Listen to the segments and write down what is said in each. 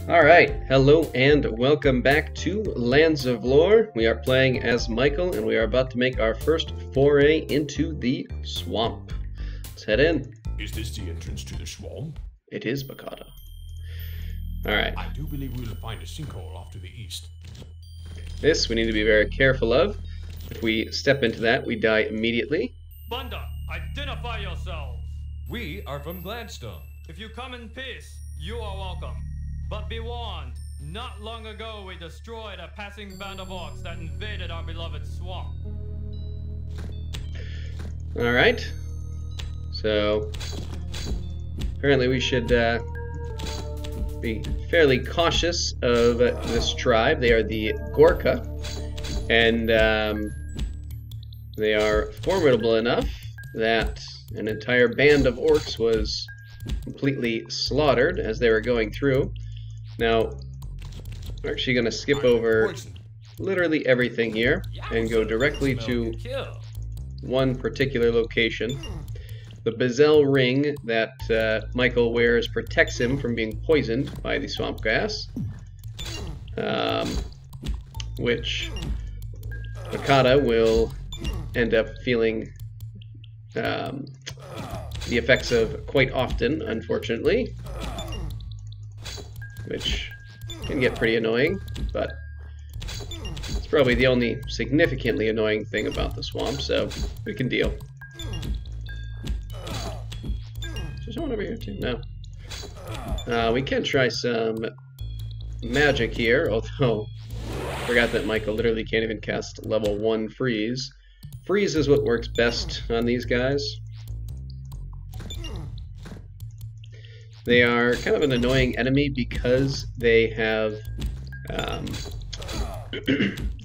Alright, hello and welcome back to Lands of Lore. We are playing as Michael and we are about to make our first foray into the swamp. Let's head in. Is this the entrance to the swamp? It is, Bakata. Alright. I do believe we'll find a sinkhole off to the east. This we need to be very careful of. If we step into that, we die immediately. Bunda, identify yourselves! We are from Gladstone. If you come in peace, you are welcome. But be warned, not long ago we destroyed a passing band of orcs that invaded our beloved swamp. Alright. So, apparently we should be fairly cautious of this tribe. They are the Gorka, and they are formidable enough that an entire band of orcs was completely slaughtered as they were going through. Now, we're actually going to skip over literally everything here and go directly to one particular location. The Bezel ring that Michael wears protects him from being poisoned by the swamp gas, which Bakata will end up feeling the effects of quite often, unfortunately, which can get pretty annoying, but it's probably the only significantly annoying thing about the swamp, so we can deal. Is there someone over here too? No. We can try some magic here, although I forgot that Michael literally can't even cast level 1 freeze. Freeze is what works best on these guys. They are kind of an annoying enemy because they have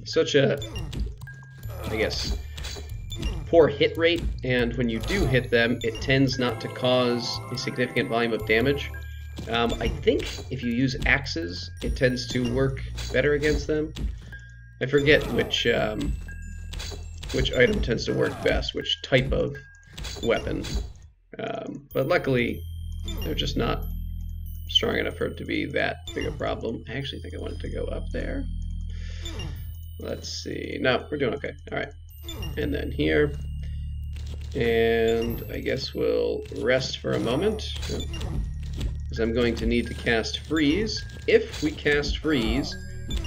such a, I guess, poor hit rate, and when you do hit them, it tends not to cause a significant volume of damage. I think if you use axes, it tends to work better against them. I forget which item tends to work best, which type of weapon. But luckily, they're just not strong enough for it to be that big a problem. I actually think I wanted to go up there. Let's see. No, we're doing okay. Alright. And then here. And I guess we'll rest for a moment, because I'm going to need to cast freeze. If we cast freeze,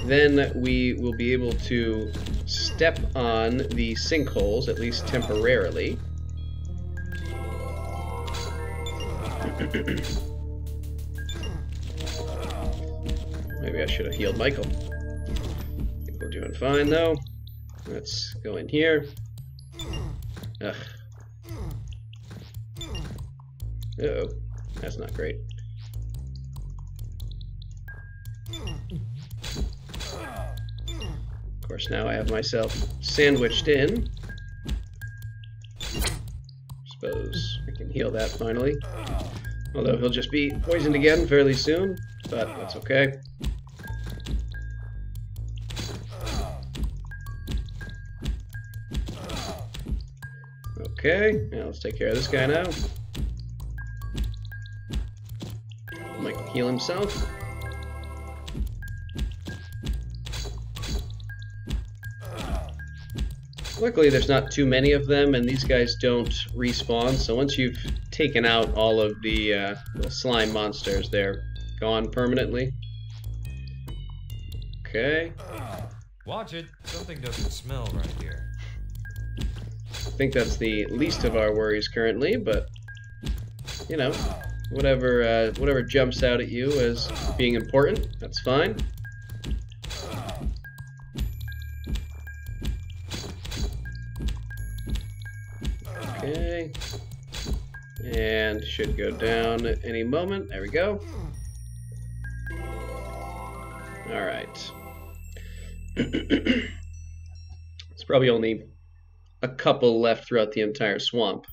then we will be able to step on the sinkholes, at least temporarily. Maybe I should have healed Michael. I think we're doing fine though. Let's go in here. Ugh. Uh-oh. That's not great. Of course, now I have myself sandwiched in. Suppose I can heal that finally. Although he'll just be poisoned again fairly soon, but that's okay. Okay, now let's take care of this guy now. Michael heal himself. Luckily there's not too many of them, and these guys don't respawn, so once you've taken out all of the slime monsters, they're gone permanently. Okay. Watch it. Something doesn't smell right here. I think that's the least of our worries currently, but you know, whatever jumps out at you as being important, that's fine. Okay, and should go down at any moment. There we go. All right. It's probably only a couple left throughout the entire swamp,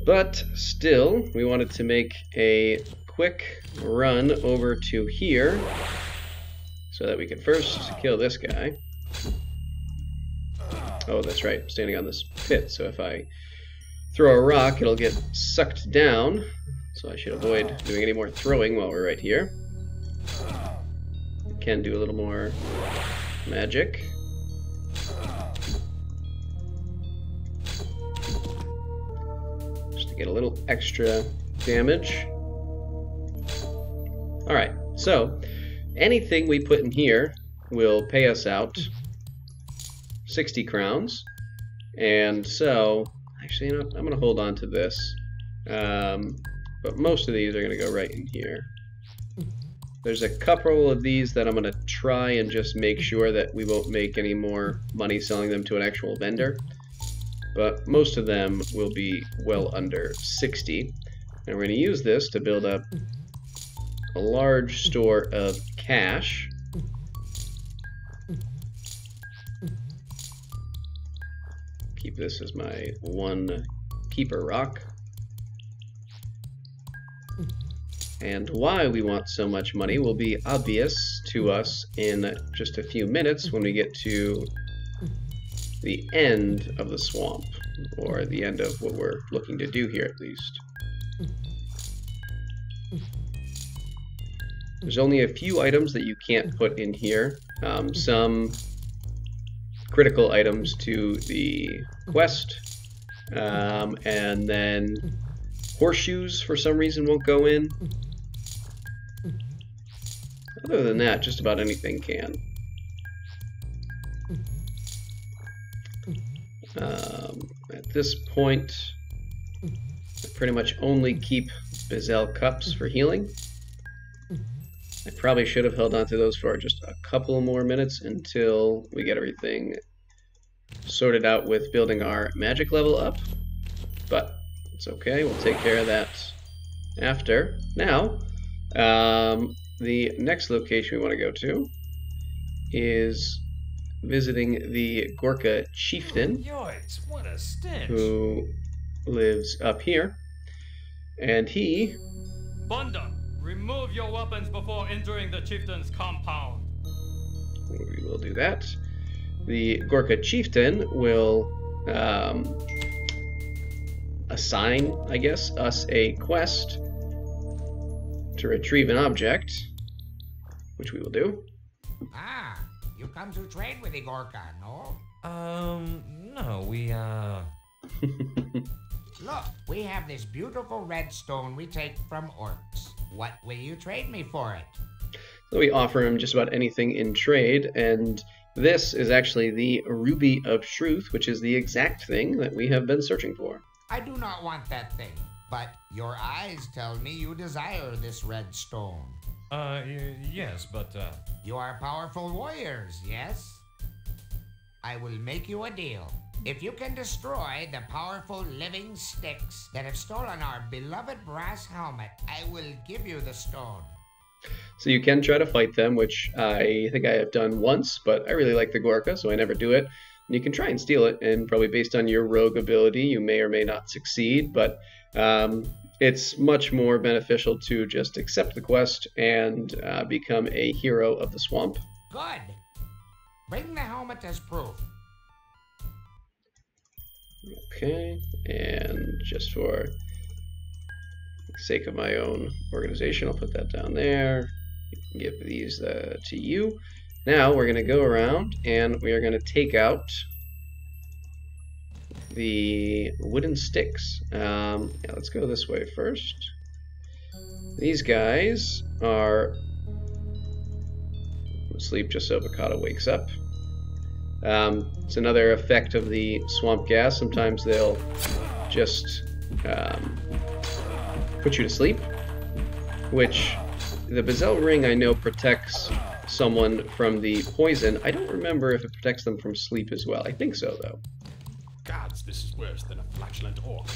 but still, we wanted to make a quick run over to here so that we can first kill this guy. Oh, that's right, I'm standing on this pit, so if I throw a rock, it'll get sucked down, so I should avoid doing any more throwing while we're right here. Can do a little more magic. Just to get a little extra damage. Alright, so anything we put in here will pay us out 60 crowns. And so, actually, you know, I'm going to hold on to this. But most of these are going to go right in here. There's a couple of these that I'm going to try and just make sure that we won't make any more money selling them to an actual vendor. But most of them will be well under 60. And we're going to use this to build up a large store of cash. Keep this as my one keeper rock. And why we want so much money will be obvious to us in just a few minutes when we get to the end of the swamp, or the end of what we're looking to do here at least. There's only a few items that you can't put in here. Some critical items to the quest, and then horseshoes for some reason won't go in. Other than that, just about anything can. At this point, I pretty much only keep Bezel cups for healing. I probably should have held on to those for just a couple more minutes until we get everything sorted out with building our magic level up. But it's okay, we'll take care of that after. Now, the next location we want to go to is visiting the Gorka Chieftain, Yoids, what a stench. who lives up here. And he... Bunda, remove your weapons before entering the chieftain's compound. We will do that. The Gorka Chieftain will assign, I guess, us a quest to retrieve an object, which we will do. Ah, you come to trade with the Gorka, no? No, we, Look, we have this beautiful red stone we take from orcs. What will you trade me for it? So we offer him just about anything in trade, and this is actually the Ruby of Truth, which is the exact thing that we have been searching for. I do not want that thing, but your eyes tell me you desire this red stone. yes, but, You are powerful warriors, yes? I will make you a deal. If you can destroy the powerful living sticks that have stolen our beloved brass helmet, I will give you the stone. So you can try to fight them, which I think I have done once, but I really like the Gorka, so I never do it. And you can try and steal it, and probably based on your rogue ability, you may or may not succeed, but it's much more beneficial to just accept the quest and become a hero of the swamp. Good. Bring the helmet as proof. Okay, and just for the sake of my own organization, I'll put that down there. You can give these to you. Now we're going to go around and we are going to take out the wooden sticks. Yeah, let's go this way first. These guys are asleep just so Bakata wakes up. It's another effect of the swamp gas. Sometimes they'll just put you to sleep, which the Bezel ring I know protects someone from the poison. I don't remember if it protects them from sleep as well. I think so, though. Gods, this is worse than a flatulent orc.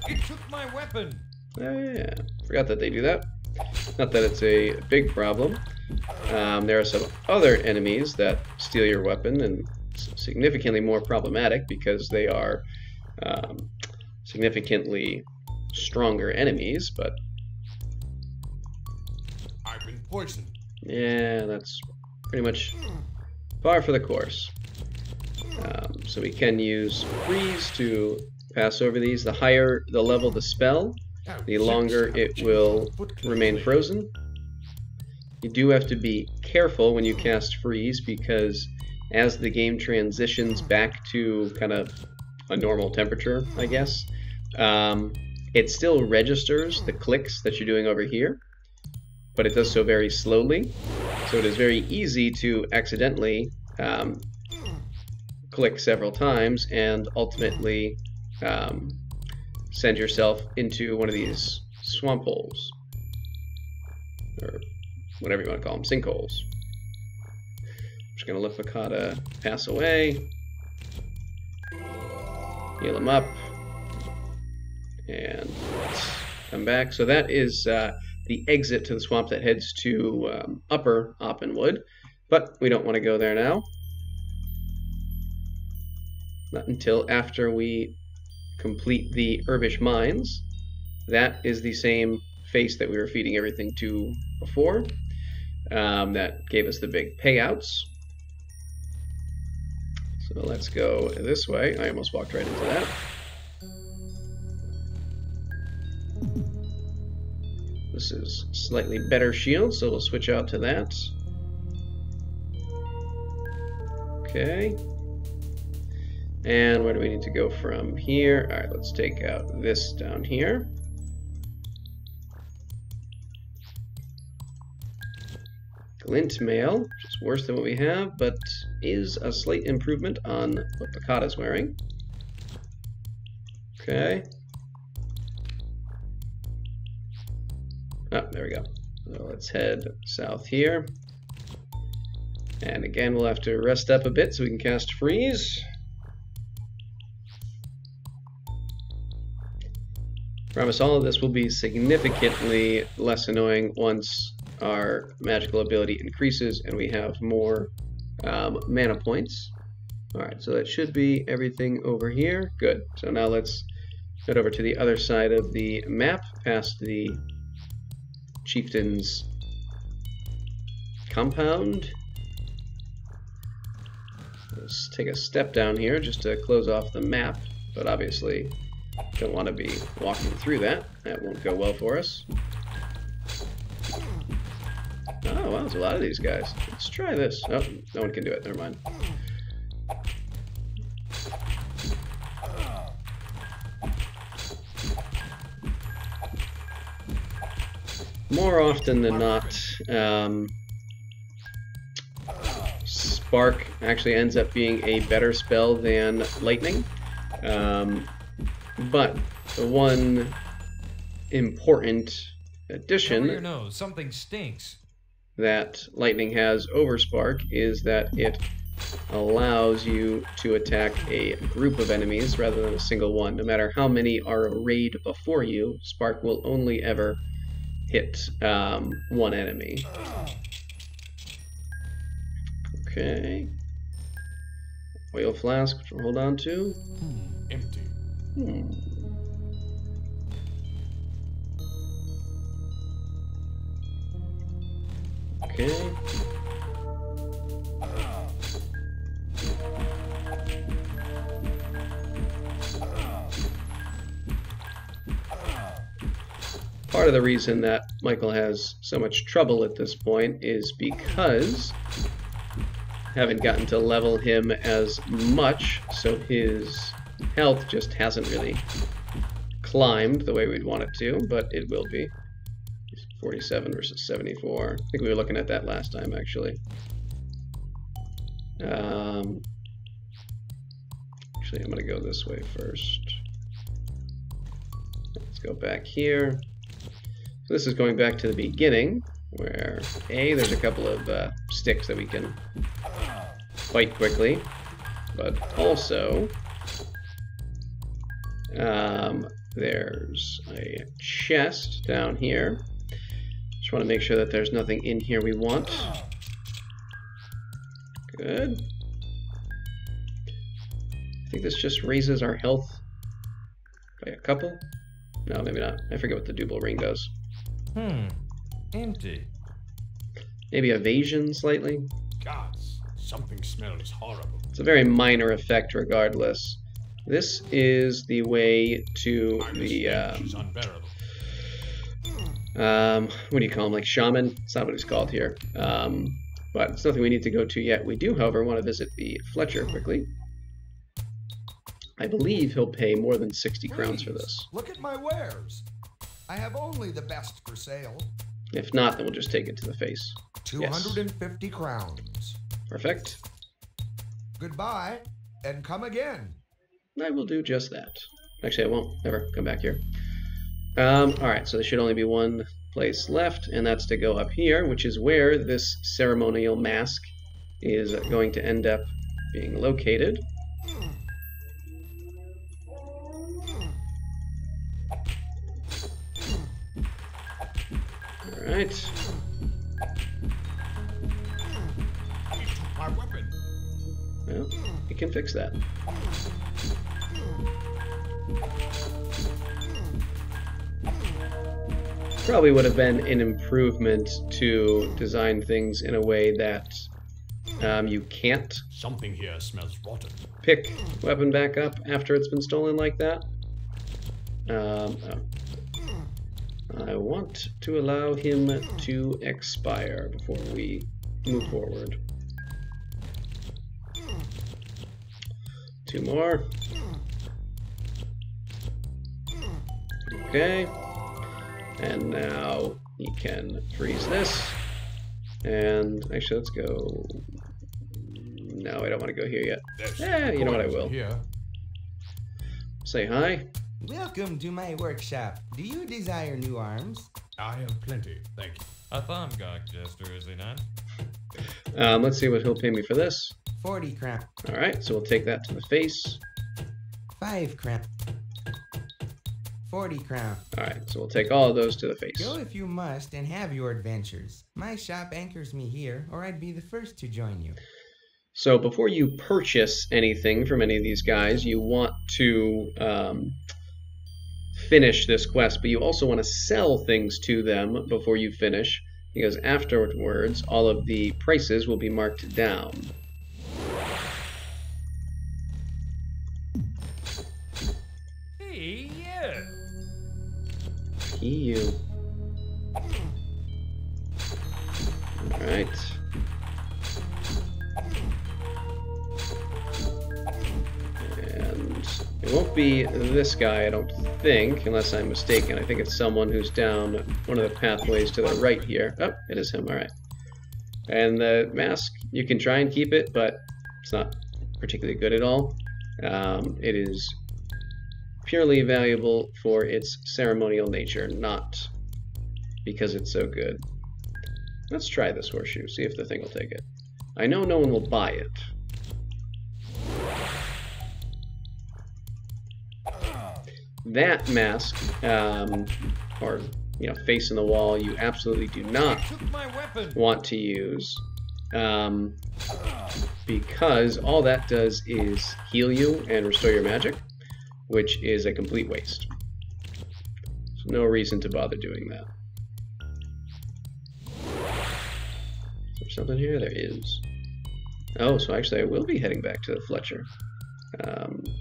it took my weapon. Oh yeah, forgot that they do that. Not that it's a big problem. There are some other enemies that steal your weapon, and it's significantly more problematic because they are significantly stronger enemies, but I've been poisoned. yeah, that's pretty much par for the course. So we can use freeze to pass over these. The higher the level the spell, the longer it will remain frozen. You do have to be careful when you cast freeze, because as the game transitions back to kind of a normal temperature, I guess, it still registers the clicks that you're doing over here, but it does so very slowly. So it is very easy to accidentally click several times and ultimately send yourself into one of these swamp holes, or whatever you want to call them, sinkholes. I'm just going to let Makata pass away, heal him up, and let's come back. So that is the exit to the swamp that heads to Upper Oppenwood, but we don't want to go there now. Not until after we complete the Herbish Mines. That is the same face that we were feeding everything to before. That gave us the big payouts. So let's go this way. I almost walked right into that. This is slightly better shield, so we'll switch out to that. Okay. And where do we need to go from here? Alright, let's take out this down here. Glint mail, which is worse than what we have, but is a slight improvement on what Makata's wearing. Okay. Oh, there we go. So let's head south here. And again, we'll have to rest up a bit so we can cast freeze. Promise all of this will be significantly less annoying once our magical ability increases and we have more mana points. Alright, so that should be everything over here. Good. So now let's head over to the other side of the map, past the Chieftain's compound. Let's take a step down here just to close off the map, but obviously don't want to be walking through that. That won't go well for us. Oh, wow, there's a lot of these guys. Let's try this. Oh, no one can do it. Never mind. More often than not, Spark actually ends up being a better spell than Lightning. But the one important addition Cover your nose. Something stinks. that Lightning has over Spark is that it allows you to attack a group of enemies rather than a single one. No matter how many are arrayed before you, Spark will only ever hit one enemy. Okay. Oil flask, which we'll hold on to. Empty. Okay. Part of the reason that Michael has so much trouble at this point is because haven't gotten to level him as much, so his health just hasn't really climbed the way we'd want it to, but it will be. 47 versus 74. I think we were looking at that last time, actually. Actually, I'm going to go this way first. Let's go back here. So this is going back to the beginning, where there's a couple of sticks that we can fight quickly, but also there's a chest down here. Just want to make sure that there's nothing in here we want. Good. I think this just raises our health by a couple. No, maybe not. I forget what the Double Ring does. Empty. Maybe evasion slightly. Gods, something smells horrible. It's a very minor effect regardless. This is the way to This stench is unbearable. what do you call him? Like shaman? It's not what he's called here. But it's nothing we need to go to yet. We do, however, want to visit the Fletcher quickly. I believe he'll pay more than 60 crowns for this. Look at my wares. I have only the best for sale. If not, then we'll just take it to the face. 250 crowns. Perfect. Goodbye, and come again. I will do just that. Actually, I won't ever come back here. Alright, so there should only be one place left, and that's to go up here, which is where this ceremonial mask is going to end up being located. Alright. My weapon. Well, we can fix that. Probably would have been an improvement to design things in a way that you can't Something here smells rotten. pick weapon back up after it's been stolen like that. Oh. I want to allow him to expire before we move forward. 2 more. Okay. And now he can freeze this. And actually, let's go. No, I don't want to go here yet. Yeah, you know what, I will. Here. Say hi. Welcome to my workshop. Do you desire new arms? I have plenty, thank you. A Thongok jester, is he not? Let's see what he'll pay me for this. 40 crown. Alright, so we'll take that to the face. 5 crown. 40 crown. Alright, so we'll take all of those to the face. Go if you must and have your adventures. My shop anchors me here, or I'd be the first to join you. So before you purchase anything from any of these guys, you want to finish this quest, but you also want to sell things to them before you finish, because afterwards all of the prices will be marked down. Hey, you! You. Alright. And it won't be this guy, I don't think, unless I'm mistaken. I think it's someone who's down one of the pathways to the right here. Oh, it is him, alright. And the mask, you can try and keep it, but it's not particularly good at all. It is purely valuable for its ceremonial nature, not because it's so good. Let's try this horseshoe, see if the thing will take it. I know no one will buy it. That mask, or face in the wall, you absolutely do not want to use, because all that does is heal you and restore your magic, which is a complete waste. So no reason to bother doing that. Is there something here? There is. Oh, so actually I will be heading back to the Fletcher.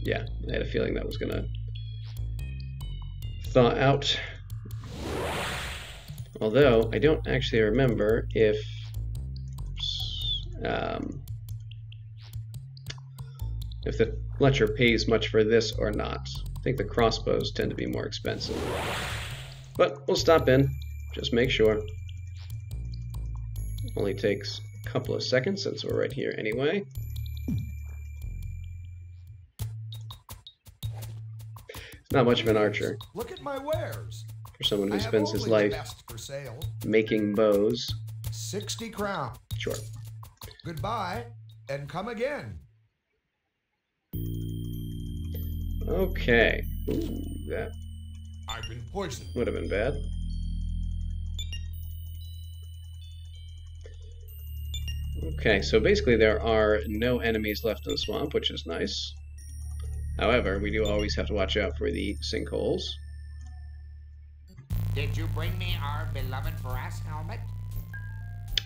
Yeah, I had a feeling that was gonna thaw out. Although I don't actually remember if the Fletcher pays much for this or not. I think the crossbows tend to be more expensive. But we'll stop in, just make sure. Only takes a couple of seconds since we're right here anyway. It's not much of an archer. Look at my wares. For someone who I have spends his only the life best for sale. making bows. 60 crown. Sure. Goodbye, and come again. Okay. Ooh, that I've been poisoned. would have been bad. Okay, so basically there are no enemies left in the swamp, which is nice. However, we do always have to watch out for the sinkholes. Did you bring me our beloved brass helmet?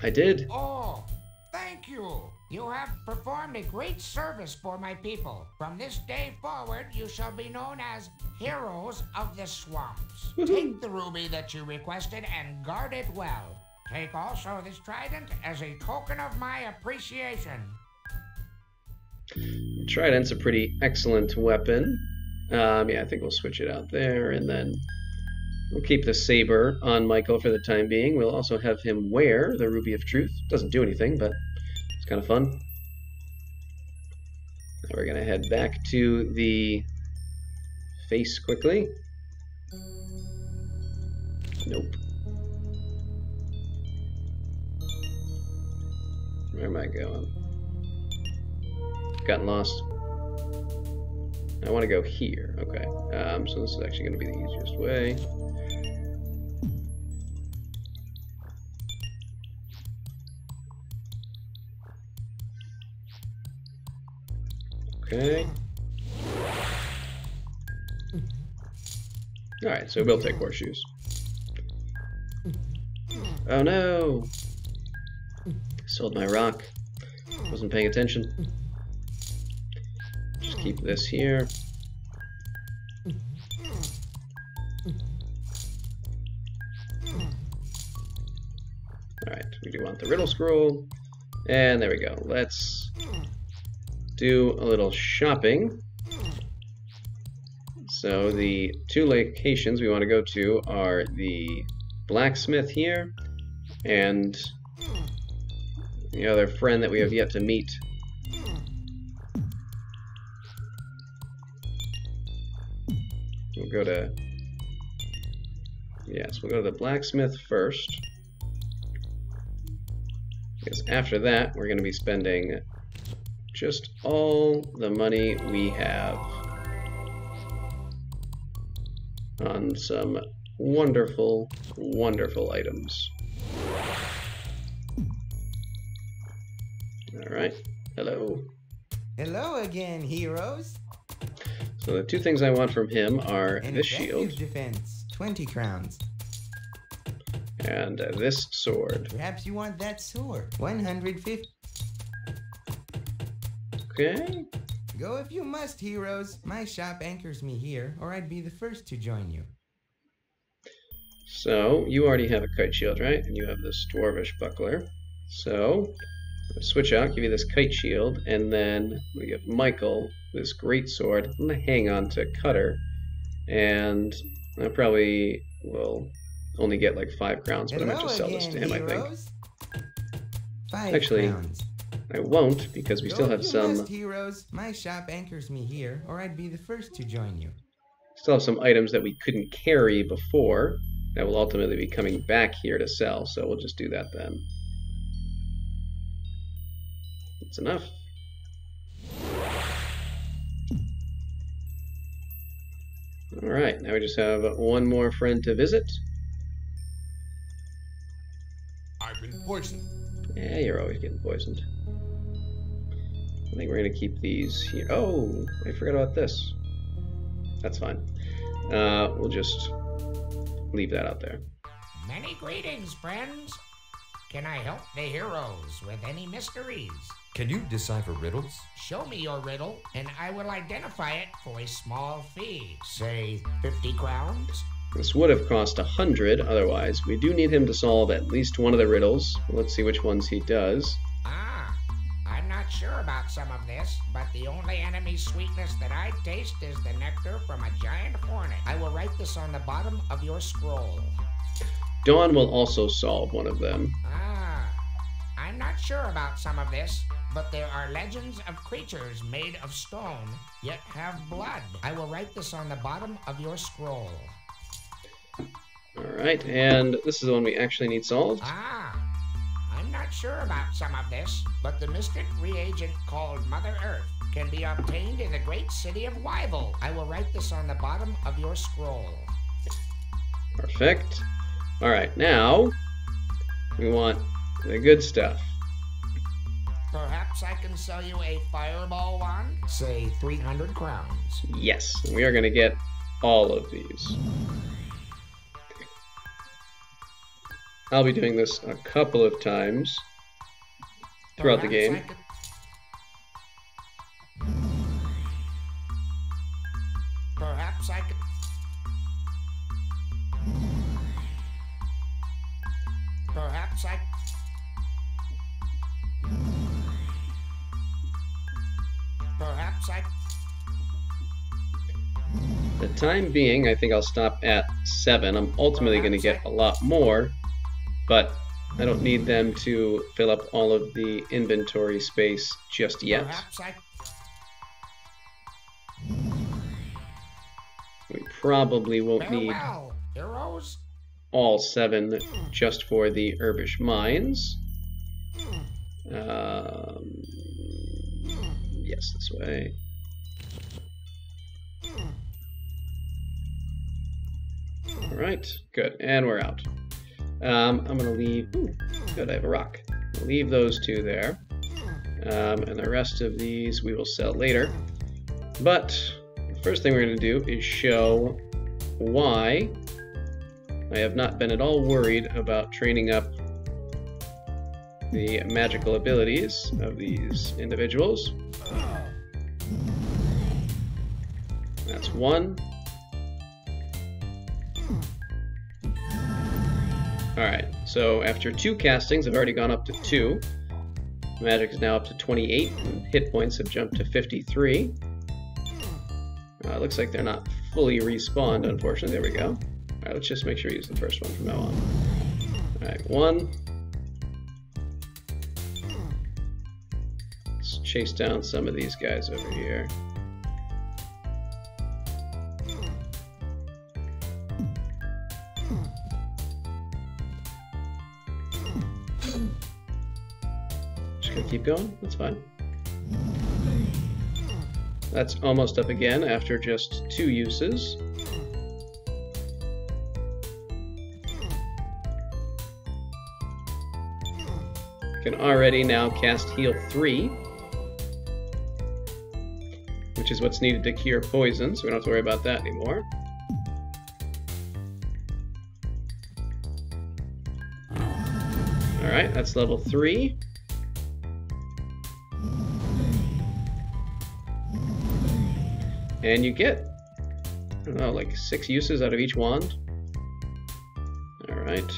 I did. Oh, Thank you. You have performed a great service for my people. From this day forward, you shall be known as heroes of the swamps. Take the ruby that you requested and guard it well. Take also this trident as a token of my appreciation. Trident's a pretty excellent weapon. Yeah, I think we'll switch it out there, and then we'll keep the saber on Michael for the time being. We'll also have him wear the Ruby of Truth. Doesn't do anything, but it's kind of fun. Now we're going to head back to the face quickly. Nope. Where am I going? Gotten lost. I want to go here. Okay. So this is actually going to be the easiest way. Okay. Alright, so we'll take horseshoes. Oh no! Sold my rock. Wasn't paying attention. Just keep this here. Alright, we do want the riddle scroll. And there we go. Let's do a little shopping. So the two locations we want to go to are the Blacksmith here and the other friend that we have yet to meet. We'll go to... Yes, we'll go to the Blacksmith first. Because after that, we're going to be spending just all the money we have on some wonderful, wonderful items. Alright, hello. Hello again, heroes. So the two things I want from him are An this effective shield defense, 20 crowns. and this sword. Perhaps you want that sword, 150. Okay. Go if you must, heroes. My shop anchors me here, or I'd be the first to join you. So you already have a kite shield, right? And you have this dwarvish buckler. So switch out, give you this kite shield, and then we give Michael this great sword. I'm gonna hang on to Cutter, and I probably will only get like 5 crowns, but I might just sell this to him, heroes. I think. 5 Actually, crowns. I won't, because we still Go have if you some must, heroes. My shop anchors me here, or I'd be the first to join you. items that we couldn't carry before that will ultimately be coming back here to sell, so we'll just do that then. That's enough. Alright, now we just have one more friend to visit. I've been poisoned. Yeah, you're always getting poisoned. I think we're going to keep these here. Oh, I forgot about this. That's fine. We'll just leave that out there. Many greetings, friends. Can I help the heroes with any mysteries? Can you decipher riddles? Show me your riddle, and I will identify it for a small fee. Say 50 crowns? This would have cost 100 otherwise. We do need him to solve at least one of the riddles. Let's see which ones he does. I'm not sure about some of this, but the only enemy sweetness that I taste is the nectar from a giant hornet. I will write this on the bottom of your scroll. Dawn will also solve one of them. I'm not sure about some of this, but there are legends of creatures made of stone, yet have blood. I will write this on the bottom of your scroll. Alright, and this is the one we actually need solved. I'm not sure about some of this, but the mystic reagent called Mother Earth can be obtained in the great city of Wyvil. I will write this on the bottom of your scroll. Perfect. Alright, now we want the good stuff. Perhaps I can sell you a fireball wand? Say 300 crowns. Yes, we are going to get all of these. I'll be doing this a couple of times. throughout the game. Perhaps I could. Perhaps I. Perhaps I. For the time being, I think I'll stop at 7. I'm ultimately going to get a lot more, but I don't need them to fill up all of the inventory space just yet. Perhaps I. We probably won't need Farewell, heroes. all 7 just for the Herbish Mines. Yes, this way. Alright, good. And we're out. I'm going to leave... Ooh, good, I have a rock. I'll leave those 2 there. And the rest of these we will sell later. But the first thing we're going to do is show why I have not been at all worried about training up the magical abilities of these individuals. That's 1. Alright, so after 2 castings, I've already gone up to 2. Magic is now up to 28, and hit points have jumped to 53. It looks like they're not fully respawned, unfortunately. There we go. Alright, let's just make sure we use the first one from now on. Alright, 1. Let's chase down some of these guys over here. Just gonna keep going, that's fine. That's almost up again after just 2 uses. Can already now cast Heal 3, which is what's needed to cure poison, so we don't have to worry about that anymore. Alright, that's level 3. And you get, I don't know, like 6 uses out of each wand. Alright.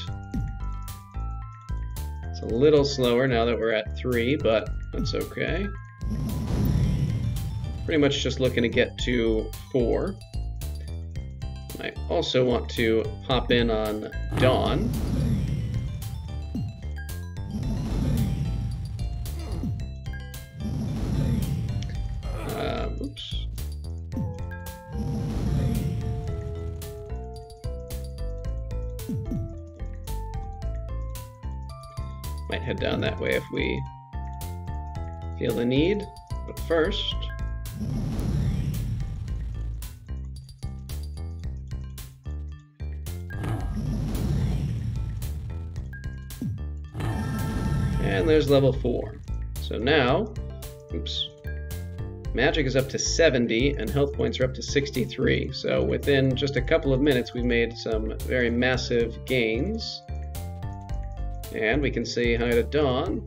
It's a little slower now that we're at 3, but that's okay. Pretty much just looking to get to 4. I also want to hop in on Dawn. Oops. Might head down that way if we feel the need, but first... And there's level 4. So now, oops, magic is up to 70 and health points are up to 63. So within just a couple of minutes we've made some very massive gains. And we can say hi to Dawn.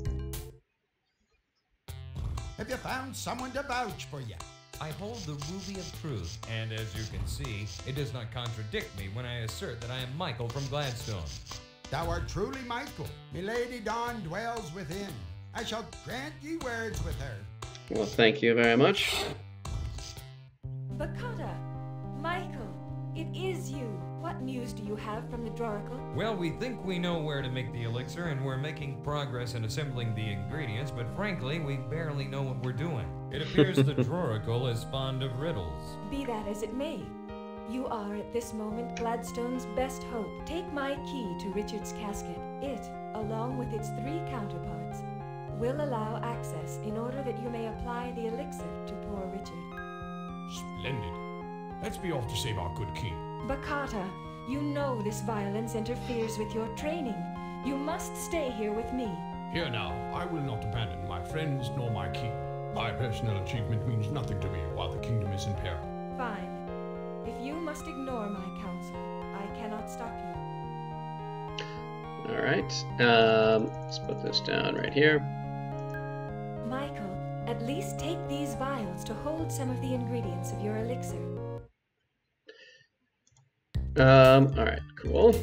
Have you found someone to vouch for you? I hold the Ruby of Truth, and as you can see, it does not contradict me when I assert that I am Michael from Gladstone. Thou art truly Michael. Milady Dawn dwells within. I shall grant ye words with her. Well, thank you very much. Bakata, Michael, it is you. What news do you have from the Droracle? Well, we think we know where to make the elixir, and we're making progress in assembling the ingredients, but frankly, we barely know what we're doing. It appears the Droracle is fond of riddles. Be that as it may, you are at this moment Gladstone's best hope. Take my key to Richard's casket. It, along with its 3 counterparts, will allow access in order that you may apply the elixir to poor Richard. Splendid. Let's be off to save our good king. Bakata, you know this violence interferes with your training. You must stay here with me. Here now, I will not abandon my friends nor my king. My personal achievement means nothing to me while the kingdom is in peril. Fine. If you must ignore my counsel, I cannot stop you. Alright, let's put this down right here. At least take these vials to hold some of the ingredients of your elixir. Alright, cool.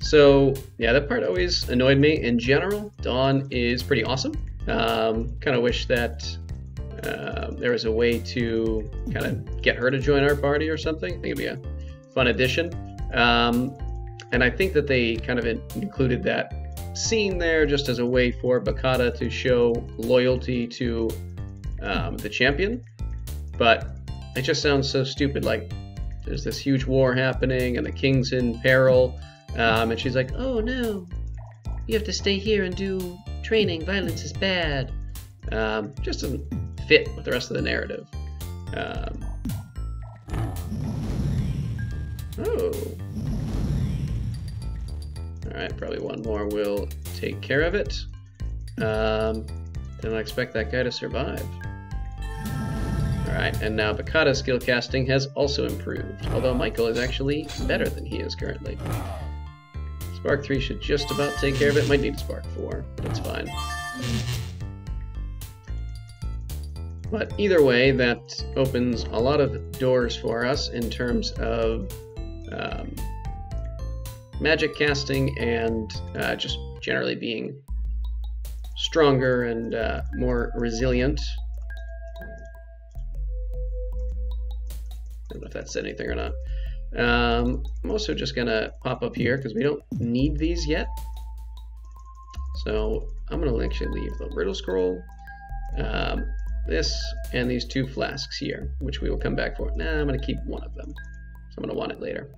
So, yeah, that part always annoyed me. In general, Dawn is pretty awesome. Kind of wish that there was a way to kind of get her to join our party or something. I think it'd be a fun addition. And I think that they kind of included that scene there just as a way for Bakata to show loyalty to the champion. But it just sounds so stupid. Like, there's this huge war happening and the king's in peril. And she's like, oh no, you have to stay here and do training. Violence is bad. Just doesn't fit with the rest of the narrative. Oh. Alright, probably one more will take care of it. Then I expect that guy to survive. Alright, and now Bakata's skill casting has also improved, although Michael is actually better than he is currently. Spark 3 should just about take care of it. Might need Spark 4, but it's fine. But either way, that opens a lot of doors for us in terms of magic casting and just generally being stronger and more resilient. I don't know if that said anything or not. I'm also just gonna pop up here because we don't need these yet. So I'm gonna actually leave the riddle scroll, this, and these 2 flasks here, which we will come back for. Nah, I'm gonna keep one of them, so I'm gonna want it later.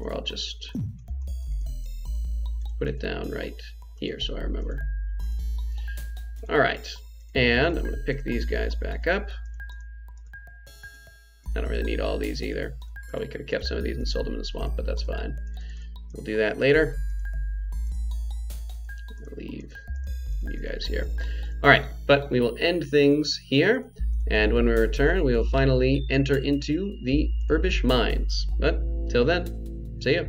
Or I'll just put it down right here so I remember. Alright, and I'm gonna pick these guys back up. I don't really need all these either. Probably could have kept some of these and sold them in the swamp, but that's fine. We'll do that later. I'll leave you guys here. Alright, but we will end things here, and when we return, we will finally enter into the Herbish Mines. But till then, see ya.